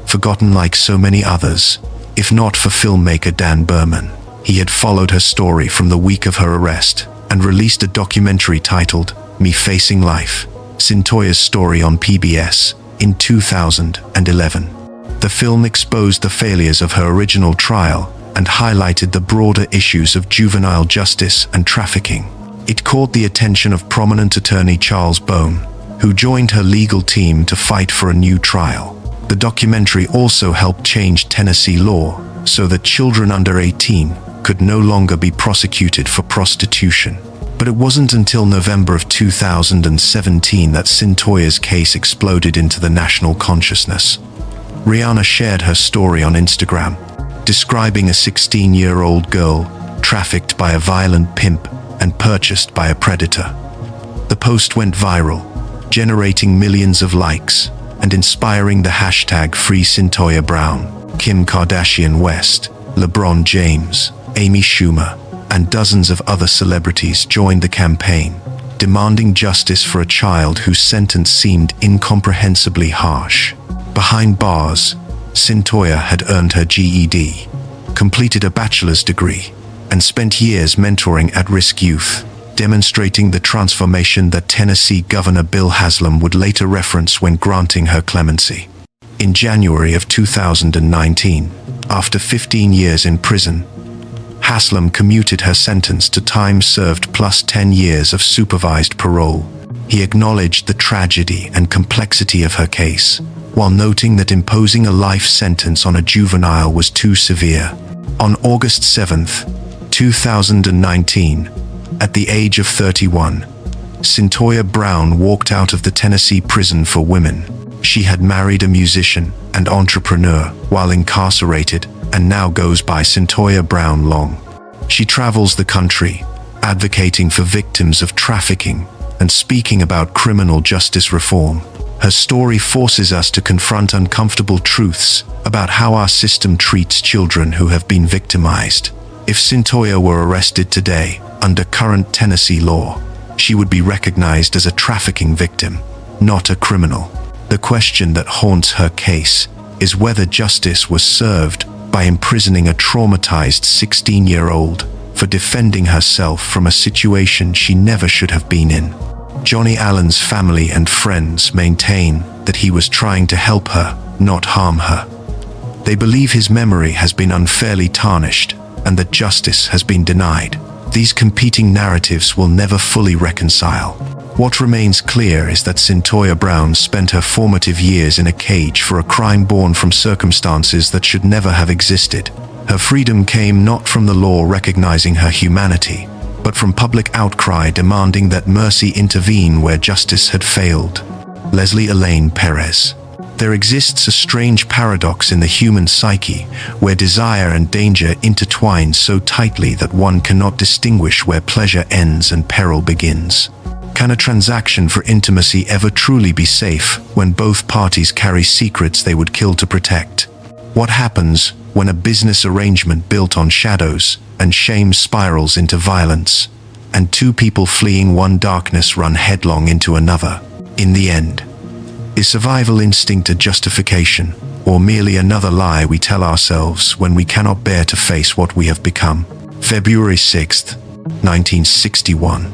forgotten like so many others, if not for filmmaker Dan Berman. He had followed her story from the week of her arrest and released a documentary titled Me Facing Life, Cyntoia's Story on PBS, in 2011. The film exposed the failures of her original trial and highlighted the broader issues of juvenile justice and trafficking. It caught the attention of prominent attorney Charles Bone, who joined her legal team to fight for a new trial. The documentary also helped change Tennessee law so that children under 18 could no longer be prosecuted for prostitution. But it wasn't until November of 2017 that Cyntoia's case exploded into the national consciousness. Rihanna shared her story on Instagram, describing a 16-year-old girl trafficked by a violent pimp and purchased by a predator. The post went viral, generating millions of likes and inspiring the hashtag #FreeCyntoiaBrown. Kim Kardashian West, LeBron James, Amy Schumer, and dozens of other celebrities joined the campaign, demanding justice for a child whose sentence seemed incomprehensibly harsh. Behind bars, Cyntoia had earned her GED, completed a bachelor's degree, and spent years mentoring at-risk youth, demonstrating the transformation that Tennessee Governor Bill Haslam would later reference when granting her clemency. In January of 2019, after 15 years in prison, Haslam commuted her sentence to time served plus 10 years of supervised parole. He acknowledged the tragedy and complexity of her case, while noting that imposing a life sentence on a juvenile was too severe. On August 7, 2019, at the age of 31, Cyntoia Brown walked out of the Tennessee prison for women. She had married a musician and entrepreneur while incarcerated and now goes by Cyntoia Brown Long. She travels the country, advocating for victims of trafficking and speaking about criminal justice reform. Her story forces us to confront uncomfortable truths about how our system treats children who have been victimized. If Cyntoia were arrested today, under current Tennessee law, she would be recognized as a trafficking victim, not a criminal. The question that haunts her case is whether justice was served by imprisoning a traumatized 16-year-old for defending herself from a situation she never should have been in. Johnny Allen's family and friends maintain that he was trying to help her, not harm her. They believe his memory has been unfairly tarnished and that justice has been denied. These competing narratives will never fully reconcile. What remains clear is that Cyntoia Brown spent her formative years in a cage for a crime born from circumstances that should never have existed. Her freedom came not from the law recognizing her humanity, but from public outcry demanding that mercy intervene where justice had failed. Leslie Elaine Perez. There exists a strange paradox in the human psyche, where desire and danger intertwine so tightly that one cannot distinguish where pleasure ends and peril begins. Can a transaction for intimacy ever truly be safe when both parties carry secrets they would kill to protect? What happens when a business arrangement built on shadows and shame spirals into violence, and two people fleeing one darkness run headlong into another? In the end, is survival instinct a justification, or merely another lie we tell ourselves when we cannot bear to face what we have become? February 6, 1961.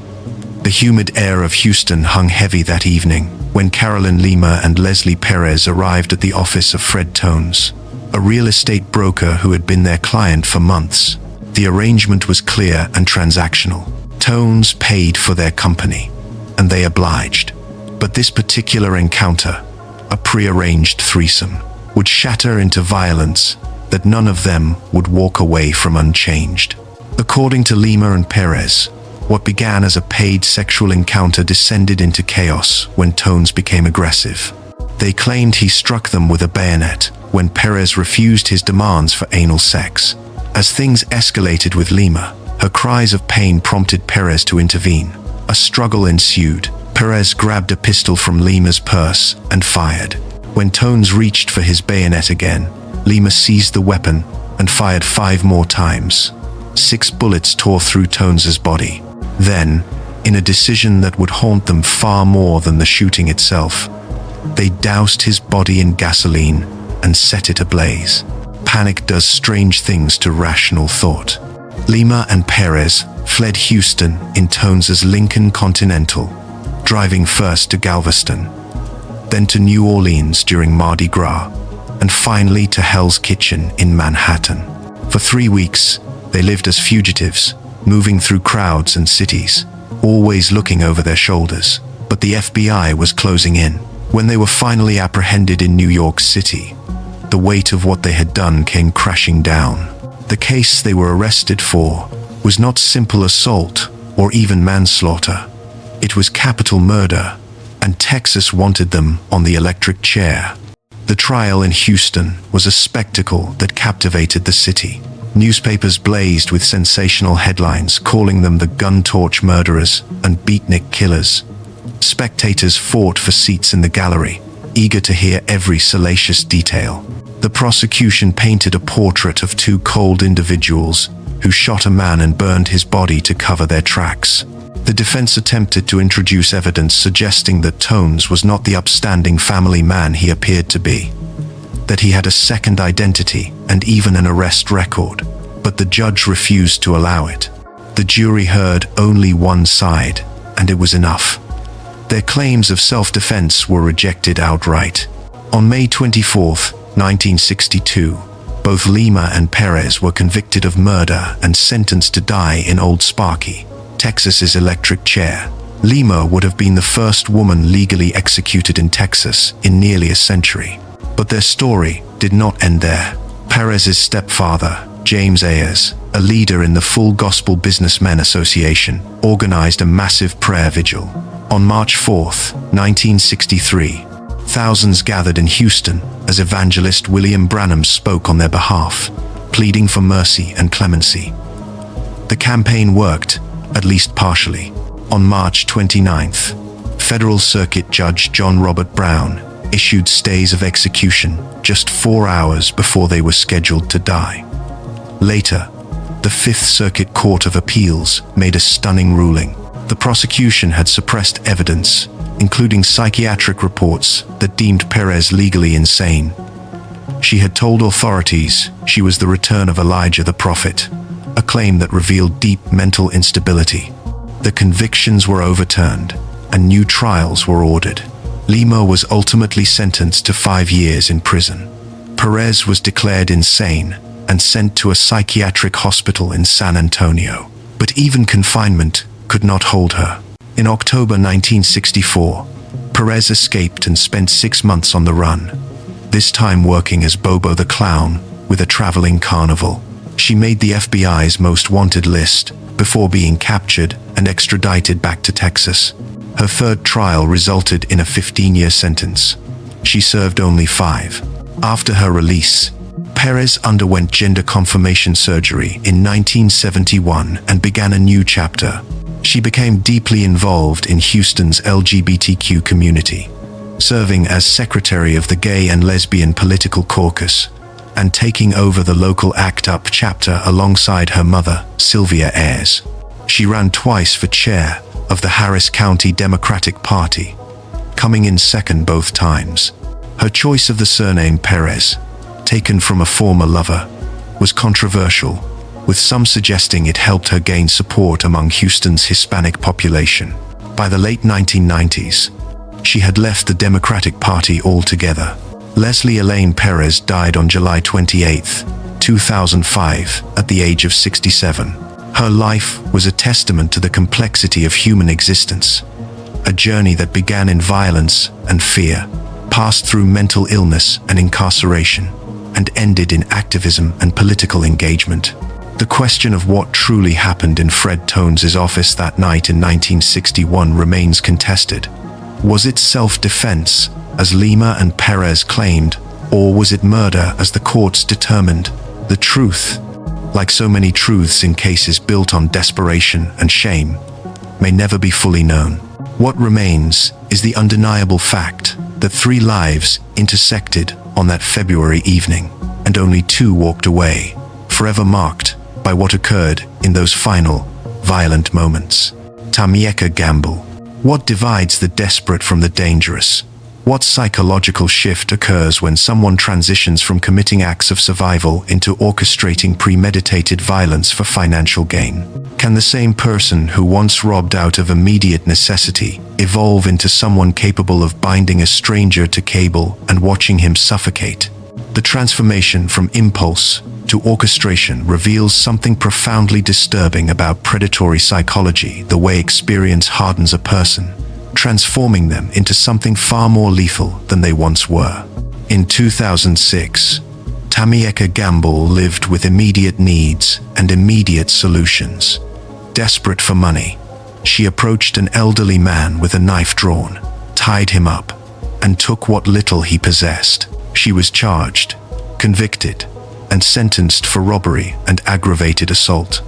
The humid air of Houston hung heavy that evening when Carolyn Lima and Leslie Perez arrived at the office of Fred Tones, a real estate broker who had been their client for months. The arrangement was clear and transactional. Tones paid for their company, and they obliged. But this particular encounter, a prearranged threesome, would shatter into violence that none of them would walk away from unchanged. According to Lima and Perez, what began as a paid sexual encounter descended into chaos when Tones became aggressive. They claimed he struck them with a bayonet when Perez refused his demands for anal sex. As things escalated with Lima, her cries of pain prompted Perez to intervene. A struggle ensued. Perez grabbed a pistol from Lima's purse and fired. When Tones reached for his bayonet again, Lima seized the weapon and fired 5 more times. 6 bullets tore through Tones's body. Then, in a decision that would haunt them far more than the shooting itself, they doused his body in gasoline and set it ablaze. Panic does strange things to rational thought. Lima and Perez fled Houston in Tones's Lincoln Continental, driving first to Galveston, then to New Orleans during Mardi Gras, and finally to Hell's Kitchen in Manhattan. For 3 weeks, they lived as fugitives, moving through crowds and cities, always looking over their shoulders. But the FBI was closing in. When they were finally apprehended in New York City, the weight of what they had done came crashing down. The case they were arrested for was not simple assault or even manslaughter. It was capital murder, and Texas wanted them on the electric chair. The trial in Houston was a spectacle that captivated the city. Newspapers blazed with sensational headlines calling them the gun-torch murderers and beatnik killers. Spectators fought for seats in the gallery, eager to hear every salacious detail. The prosecution painted a portrait of 2 cold individuals who shot a man and burned his body to cover their tracks. The defense attempted to introduce evidence suggesting that Tones was not the upstanding family man he appeared to be, that he had a second identity and even an arrest record, but the judge refused to allow it. The jury heard only one side, and it was enough. Their claims of self-defense were rejected outright. On May 24, 1962, both Lima and Perez were convicted of murder and sentenced to die in Old Sparky, Texas's electric chair. Lima would have been the first woman legally executed in Texas in nearly a century. But their story did not end there. Perez's stepfather, James Ayers, a leader in the Full Gospel Businessmen Association, organized a massive prayer vigil. On March 4, 1963, thousands gathered in Houston as evangelist William Branham spoke on their behalf, pleading for mercy and clemency. The campaign worked, at least partially. On March 29th, Federal Circuit Judge John Robert Brown issued stays of execution just 4 hours before they were scheduled to die. Later, the Fifth Circuit Court of Appeals made a stunning ruling. The prosecution had suppressed evidence, including psychiatric reports that deemed Perez legally insane. She had told authorities she was the return of Elijah the prophet, a claim that revealed deep mental instability. The convictions were overturned, and new trials were ordered. Lima was ultimately sentenced to 5 years in prison. Perez was declared insane and sent to a psychiatric hospital in San Antonio. But even confinement could not hold her. In October 1964, Perez escaped and spent 6 months on the run, this time working as Bobo the Clown with a traveling carnival. She made the FBI's most wanted list before being captured and extradited back to Texas. Her third trial resulted in a 15-year sentence. She served only 5. After her release, Perez underwent gender confirmation surgery in 1971 and began a new chapter. She became deeply involved in Houston's LGBTQ community, serving as secretary of the Gay and Lesbian Political Caucus and taking over the local ACT UP chapter alongside her mother, Sylvia Ayers. She ran twice for chair of the Harris County Democratic Party, coming in second both times. Her choice of the surname Perez, taken from a former lover, was controversial, with some suggesting it helped her gain support among Houston's Hispanic population. By the late 1990s, she had left the Democratic Party altogether. Leslie Elaine Perez died on July 28, 2005, at the age of 67. Her life was a testament to the complexity of human existence, a journey that began in violence and fear, passed through mental illness and incarceration, and ended in activism and political engagement. The question of what truly happened in Fred Tones's office that night in 1961 remains contested. Was it self-defense, as Lima and Perez claimed, or was it murder as the courts determined? The truth, like so many truths in cases built on desperation and shame, may never be fully known. What remains is the undeniable fact that 3 lives intersected on that February evening, and only 2 walked away, forever marked by what occurred in those final, violent moments. Tameka Gamble. What divides the desperate from the dangerous? What psychological shift occurs when someone transitions from committing acts of survival into orchestrating premeditated violence for financial gain? Can the same person who once robbed out of immediate necessity evolve into someone capable of binding a stranger to cable and watching him suffocate? The transformation from impulse to orchestration reveals something profoundly disturbing about predatory psychology, the way experience hardens a person, transforming them into something far more lethal than they once were. In 2006, Tameka Gamble lived with immediate needs and immediate solutions. Desperate for money, she approached an elderly man with a knife drawn, tied him up, and took what little he possessed. She was charged, convicted, and sentenced for robbery and aggravated assault.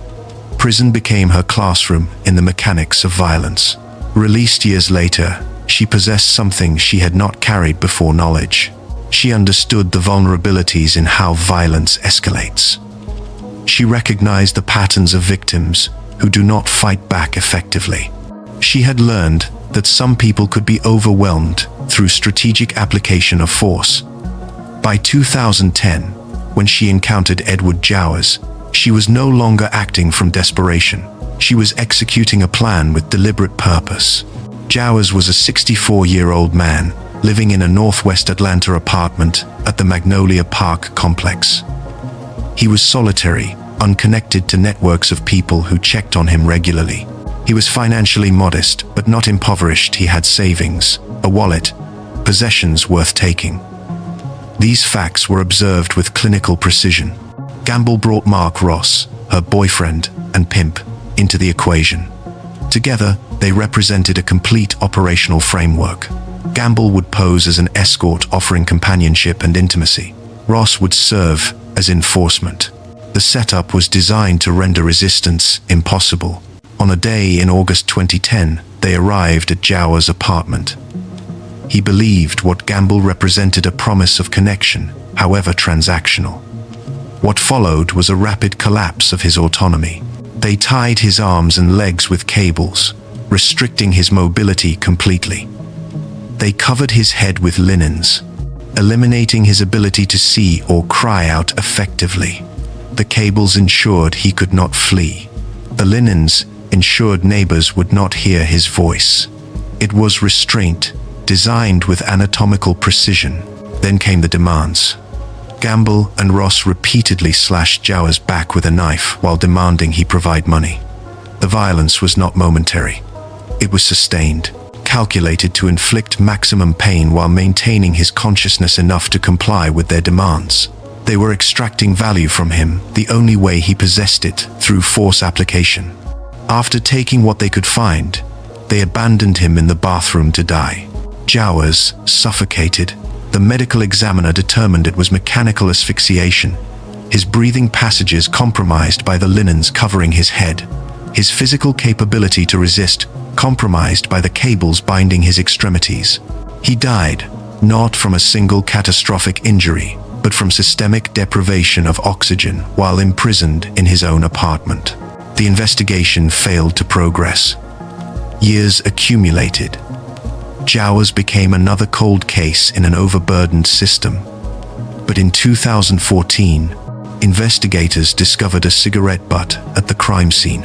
Prison became her classroom in the mechanics of violence. Released years later, she possessed something she had not carried before: knowledge. She understood the vulnerabilities in how violence escalates. She recognized the patterns of victims who do not fight back effectively. She had learned that some people could be overwhelmed through strategic application of force. By 2010, when she encountered Edward Jowers, she was no longer acting from desperation. She was executing a plan with deliberate purpose. Jowers was a 64-year-old man living in a northwest Atlanta apartment at the Magnolia Park complex. He was solitary, unconnected to networks of people who checked on him regularly. He was financially modest, but not impoverished. He had savings, a wallet, possessions worth taking. These facts were observed with clinical precision. Gamble brought Mark Ross, her boyfriend and pimp, into the equation. Together, they represented a complete operational framework. Gamble would pose as an escort offering companionship and intimacy. Ross would serve as enforcement. The setup was designed to render resistance impossible. On a day in August 2010, they arrived at Jauer's apartment. He believed what Gamble represented a promise of connection, however transactional. What followed was a rapid collapse of his autonomy. They tied his arms and legs with cables, restricting his mobility completely. They covered his head with linens, eliminating his ability to see or cry out effectively. The cables ensured he could not flee. The linens ensured neighbors would not hear his voice. It was restraint, designed with anatomical precision. Then came the demands. Gamble and Ross repeatedly slashed Jauer's back with a knife while demanding he provide money. The violence was not momentary. It was sustained, calculated to inflict maximum pain while maintaining his consciousness enough to comply with their demands. They were extracting value from him, the only way he possessed it, through force application. After taking what they could find, they abandoned him in the bathroom to die. Jauer's suffocated. The medical examiner determined it was mechanical asphyxiation, his breathing passages compromised by the linens covering his head, his physical capability to resist compromised by the cables binding his extremities. He died, not from a single catastrophic injury, but from systemic deprivation of oxygen while imprisoned in his own apartment. The investigation failed to progress. Years accumulated. Jauer's became another cold case in an overburdened system. But in 2014, investigators discovered a cigarette butt at the crime scene.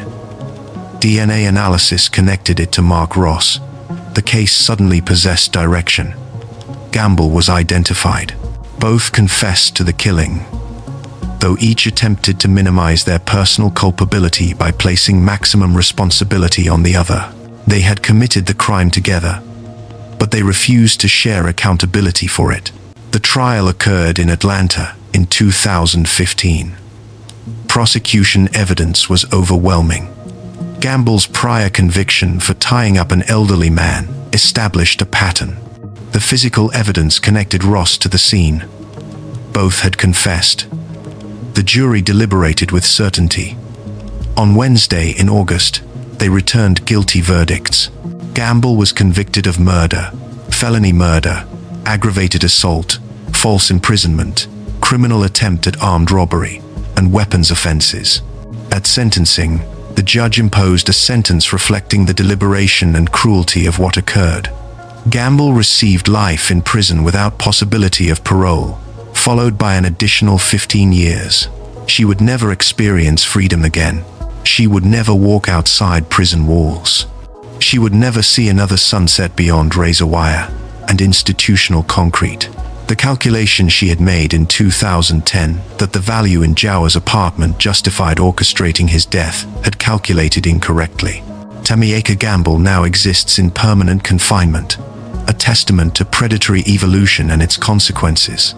DNA analysis connected it to Mark Ross. The case suddenly possessed direction. Gamble was identified. Both confessed to the killing, though each attempted to minimize their personal culpability by placing maximum responsibility on the other. They had committed the crime together, but they refused to share accountability for it. The trial occurred in Atlanta in 2015. Prosecution evidence was overwhelming. Gamble's prior conviction for tying up an elderly man established a pattern. The physical evidence connected Ross to the scene. Both had confessed. The jury deliberated with certainty. On Wednesday in August, they returned guilty verdicts. Gamble was convicted of murder, felony murder, aggravated assault, false imprisonment, criminal attempt at armed robbery, and weapons offenses. At sentencing, the judge imposed a sentence reflecting the deliberation and cruelty of what occurred. Gamble received life in prison without possibility of parole, followed by an additional 15 years. She would never experience freedom again. She would never walk outside prison walls. She would never see another sunset beyond razor wire and institutional concrete. The calculation she had made in 2010 that the value in Jauer's apartment justified orchestrating his death had calculated incorrectly. Tameka Gamble now exists in permanent confinement, a testament to predatory evolution and its consequences.